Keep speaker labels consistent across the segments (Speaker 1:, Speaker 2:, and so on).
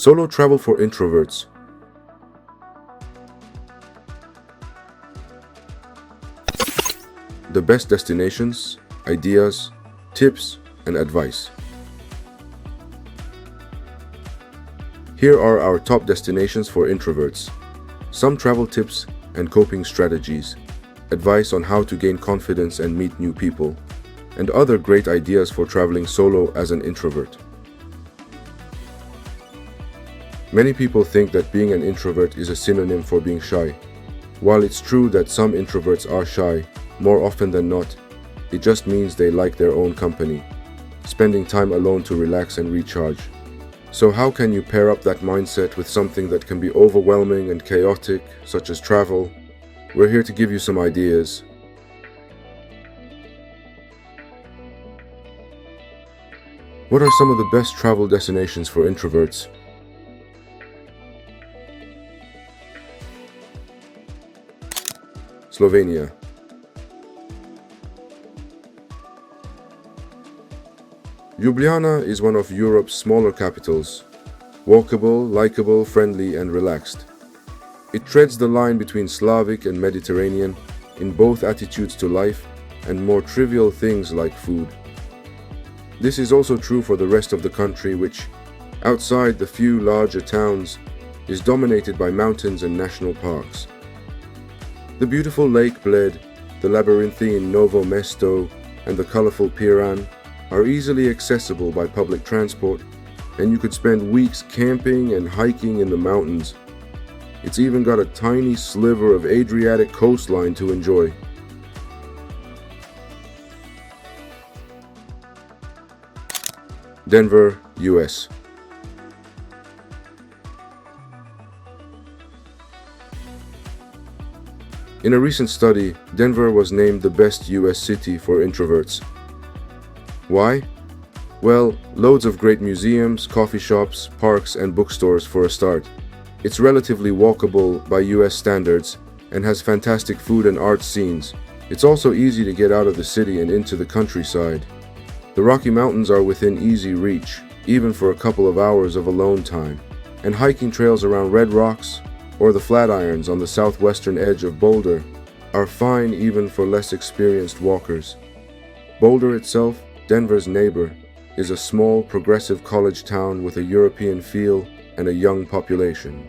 Speaker 1: Solo travel for introverts. The best destinations, ideas, tips, and advice. Here are our top destinations for introverts. Some travel tips and coping strategies, advice on how to gain confidence and meet new people, and other great ideas for traveling solo as an introvert. Many people think that being an introvert is a synonym for being shy. While it's true that some introverts are shy, more often than not, it just means they like their own company, spending time alone to relax and recharge. So how can you pair up that mindset with something that can be overwhelming and chaotic, such as travel? We're here to give you some ideas. What are some of the best travel destinations for introverts? Slovenia. Ljubljana is one of Europe's smaller capitals. Walkable, likable, friendly, and relaxed. It treads the line between Slavic and Mediterranean in both attitudes to life and more trivial things like food. This is also true for the rest of the country, which, outside the few larger towns, is dominated by mountains and national parks. The beautiful Lake Bled, the labyrinthine Novo Mesto, and the colorful Piran are easily accessible by public transport, and you could spend weeks camping and hiking in the mountains. It's even got a tiny sliver of Adriatic coastline to enjoy. Denver, US. In a recent study, Denver was named the best US city for introverts. Why? Well, loads of great museums, coffee shops, parks, and bookstores for a start. It's relatively walkable by US standards and has fantastic food and art scenes. It's also easy to get out of the city and into the countryside. The Rocky Mountains are within easy reach, even for a couple of hours of alone time, and hiking trails around Red Rocks or the Flatirons on the southwestern edge of Boulder are fine even for less experienced walkers. Boulder itself, Denver's neighbor, is a small, progressive college town with a European feel and a young population.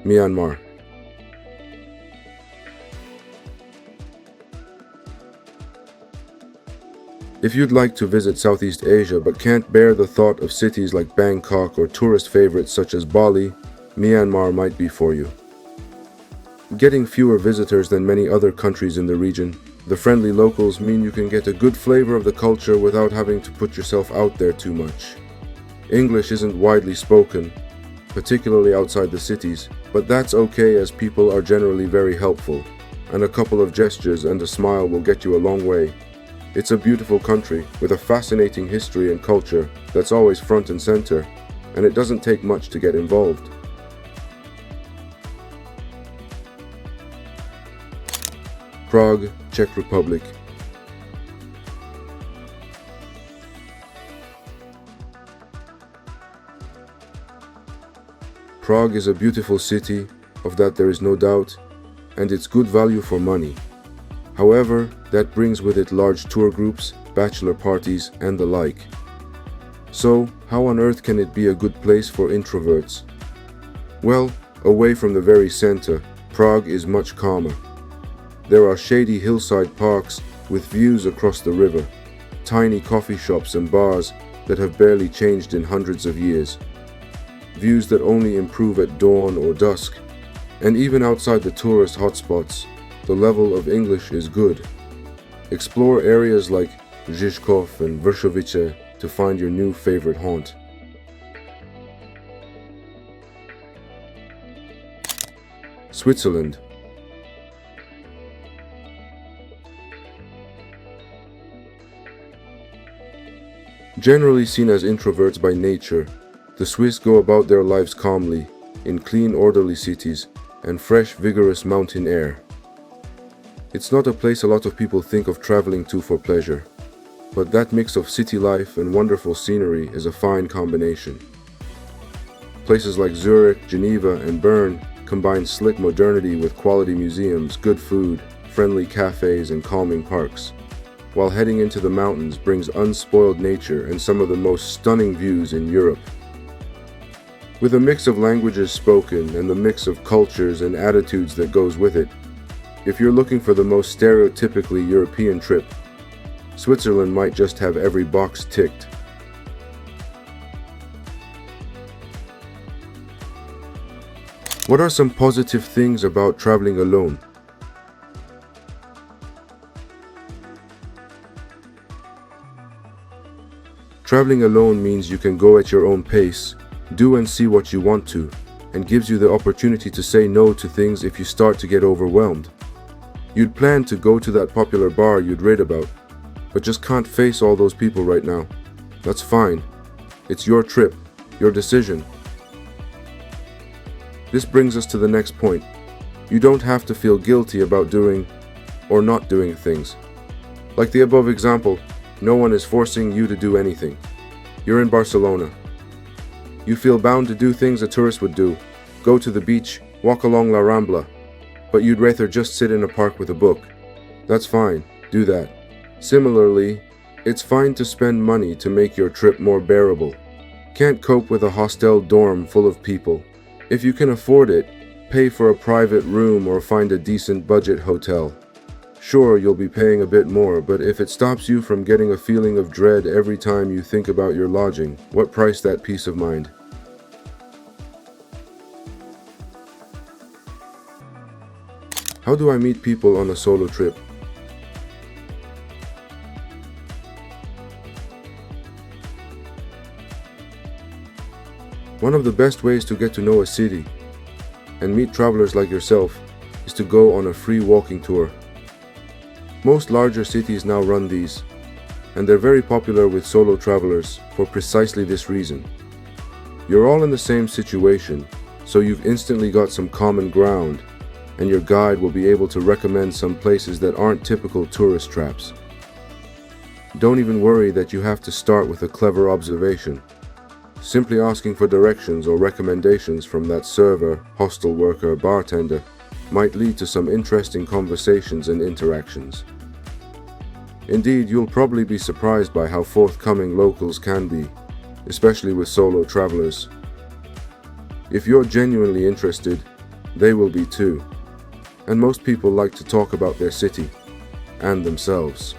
Speaker 1: Myanmar. If you'd like to visit Southeast Asia but can't bear the thought of cities like Bangkok or tourist favorites such as Bali, Myanmar might be for you. Getting fewer visitors than many other countries in the region, the friendly locals mean you can get a good flavor of the culture without having to put yourself out there too much. English isn't widely spoken, particularly outside the cities, but that's okay as people are generally very helpful, and a couple of gestures and a smile will get you a long way. It's a beautiful country with a fascinating history and culture that's always front and center, and it doesn't take much to get involved. Prague, Czech Republic. Prague is a beautiful city, of that there is no doubt, and it's good value for money. However, that brings with it large tour groups, bachelor parties, and the like. So, how on earth can it be a good place for introverts? Well, away from the very center, Prague is much calmer. There are shady hillside parks with views across the river, tiny coffee shops and bars that have barely changed in hundreds of years, views that only improve at dawn or dusk, and even outside the tourist hotspots, the level of English is good. Explore areas like Žižkov and Vršovice to find your new favorite haunt. Switzerland. Generally seen as introverts by nature, the Swiss go about their lives calmly, in clean, orderly cities, and fresh, vigorous mountain air. It's not a place a lot of people think of traveling to for pleasure. but that mix of city life and wonderful scenery is a fine combination. Places like Zurich, Geneva, and Bern combine slick modernity with quality museums, good food, friendly cafes, and calming parks, while heading into the mountains brings unspoiled nature and some of the most stunning views in Europe. With a mix of languages spoken and the mix of cultures and attitudes that goes with it, if you're looking for the most stereotypically European trip, Switzerland might just have every box ticked. What are some positive things about traveling alone? Traveling alone means you can go at your own pace, do and see what you want to, and gives you the opportunity to say no to things if you start to get overwhelmed. You'd plan to go to that popular bar you'd read about, but just can't face all those people right now. That's fine. It's your trip, your decision. This brings us to the next point. You don't have to feel guilty about doing or not doing things. Like the above example, no one is forcing you to do anything. You're in Barcelona. You feel bound to do things a tourist would do. Go to the beach, walk along La Rambla, but you'd rather just sit in a park with a book. That's fine, do that. Similarly, it's fine to spend money to make your trip more bearable. Can't cope with a hostel dorm full of people? If you can afford it, pay for a private room or find a decent budget hotel. Sure, you'll be paying a bit more, but if it stops you from getting a feeling of dread every time you think about your lodging, what price that peace of mind? How do I meet people on a solo trip? One of the best ways to get to know a city and meet travelers like yourself is to go on a free walking tour. Most larger cities now run these, and they're very popular with solo travelers for precisely this reason. You're all in the same situation, so you've instantly got some common ground, and your guide will be able to recommend some places that aren't typical tourist traps. Don't even worry that you have to start with a clever observation. Simply asking for directions or recommendations from that server, hostel worker, bartender might lead to some interesting conversations and interactions. Indeed, you'll probably be surprised by how forthcoming locals can be, especially with solo travelers. If you're genuinely interested, they will be too. And most people like to talk about their city and themselves.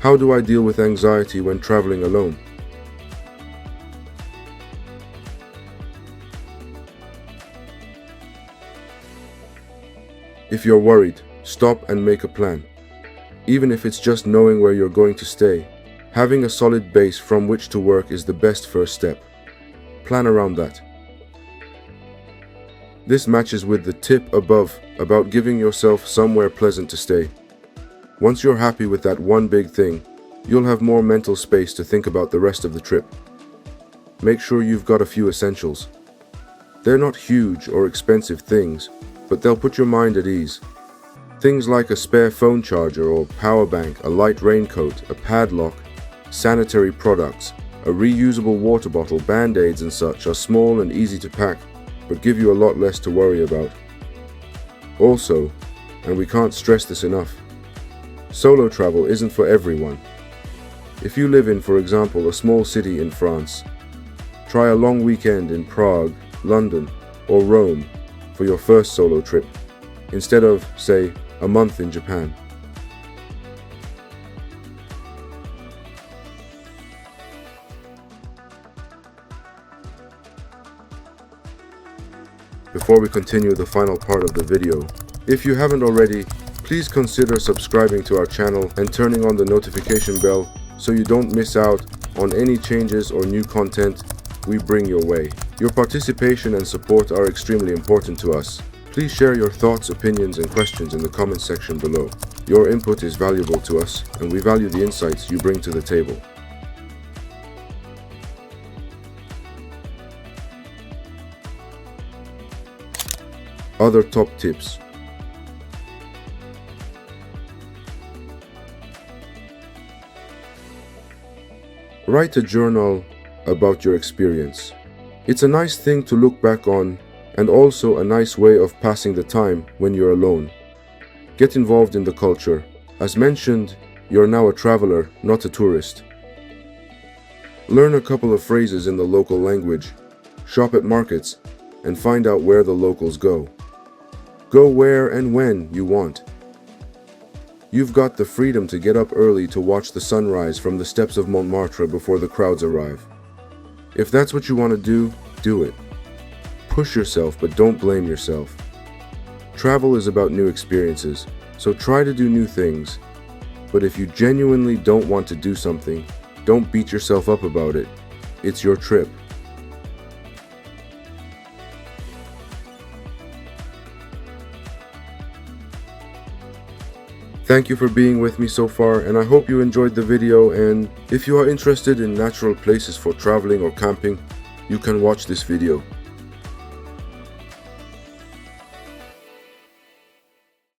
Speaker 1: How do I deal with anxiety when traveling alone? If you're worried, stop and make a plan. Even if it's just knowing where you're going to stay, having a solid base from which to work is the best first step. Plan around that. This matches with the tip above about giving yourself somewhere pleasant to stay. Once you're happy with that one big thing, you'll have more mental space to think about the rest of the trip. Make sure you've got a few essentials. They're not huge or expensive things, but they'll put your mind at ease. Things like a spare phone charger or power bank, a light raincoat, a padlock, sanitary products, a reusable water bottle, band-aids and such are small and easy to pack, but give you a lot less to worry about. Also, and we can't stress this enough, solo travel isn't for everyone. If you live in, for example, a small city in France, try a long weekend in Prague, London, or Rome for your first solo trip, instead of, say, a month in Japan. Before we continue the final part of the video, if you haven't already, please consider subscribing to our channel and turning on the notification bell so you don't miss out on any changes or new content we bring your way. Your participation and support are extremely important to us. Please share your thoughts, opinions, and questions in the comment section below. Your input is valuable to us, and we value the insights you bring to the table. Other top tips. Write a journal about your experience. It's a nice thing to look back on and also a nice way of passing the time when you're alone. Get involved in the culture. As mentioned, you're now a traveler, not a tourist. Learn a couple of phrases in the local language, shop at markets, and find out where the locals go. Go where and when you want. You've got the freedom to get up early to watch the sunrise from the steps of Montmartre before the crowds arrive. If that's what you want to do it. Push yourself, but don't blame yourself. Travel is about new experiences, so try to do new things. But if you genuinely don't want to do something, don't beat yourself up about it. It's your trip. Thank you for being with me so far, and I hope you enjoyed the video. And if you are interested in natural places for traveling or camping, you can watch this video.